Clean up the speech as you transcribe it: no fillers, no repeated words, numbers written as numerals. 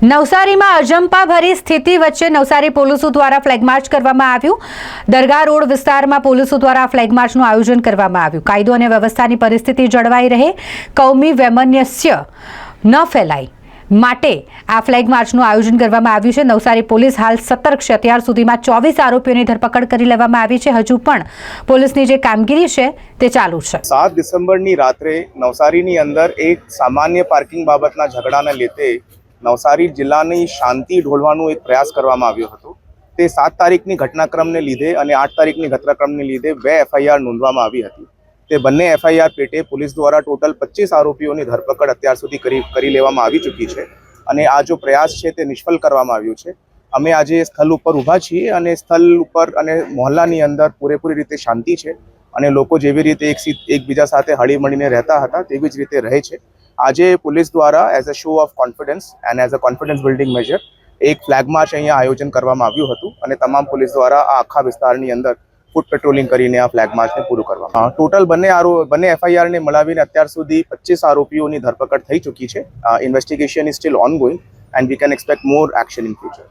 નવસારીમાં અજંપા ભરી સ્થિતિ વચ્ચે નવસારી પોલીસો દ્વારા ફ્લેગ માર્ચ કરવામાં આવ્યું। દરગાહ રોડ વિસ્તારમાં પોલીસો દ્વારા ફ્લેગ માર્ચનું આયોજન કરવામાં આવ્યું। કાયદો અને વ્યવસ્થાની પરિસ્થિતિ જળવાઈ રહે, કૌમી વૈમનસ્ય ન ફેલાય માટે આ ફ્લેગ માર્ચનું આયોજન કરવામાં આવ્યું છે। નવસારી પોલીસ હાલ સતર્ક છે। અત્યાર સુધીમાં 24 આરોપીઓની ધરપકડ કરી લેવામાં આવી છે। હજુ પણ પોલીસની જે કામગીરી છે તે ચાલુ છે। 7 ડિસેમ્બરની રાત્રે નવસારીની અંદર એક સામાન્ય પાર્કિંગ બાબતના ઝઘડાને લીધે નવસારી જિલ્લાની શાંતિ ઢોળવાનો એક પ્રયાસ કરવામાં આવ્યો હતો। તે 7 તારીખની ઘટનાક્રમને લીધે અને 8 તારીખની ઘટનાક્રમને લીધે 2 FIR નોંધવામાં આવી હતી। તે બંને FIR પેટે પોલીસ દ્વારા ટોટલ 25 આરોપીઓની ધરપકડ અત્યાર સુધી કરી લેવામાં આવી ચૂકી છે અને આ જો પ્રયાસ છે તે નિષ્ફળ કરવામાં આવ્યો છે। અમે આજે સ્થળ ઉપર ઊભા છીએ અને સ્થળ ઉપર અને મોહલ્લાની અંદર પૂરેપૂરી રીતે શાંતિ છે અને લોકો જેવી રીતે એકબીજા સાથે હળીમળીને રહેતા હતા તેવી જ રીતે રહે છે। આજે પોલીસ દ્વારા as a show of confidence and as a confidence building major એક ફ્લેગ માર્ચ અહીંયા આયોજન કરવામાં આવ્યું હતું અને તમામ પોલીસ દ્વારા આ આખા વિસ્તારની અંદર ફૂટ પેટ્રોલિંગ કરીને આ ફ્લેગ માર્ચને પૂરું કરવામાં ટોટલ બંને FIRને મળાવીને અત્યાર સુધી 25 આરોપીઓની ધરપકડ થઈ ચૂકી છે। Investigation is still ongoing and we can expect more action in future.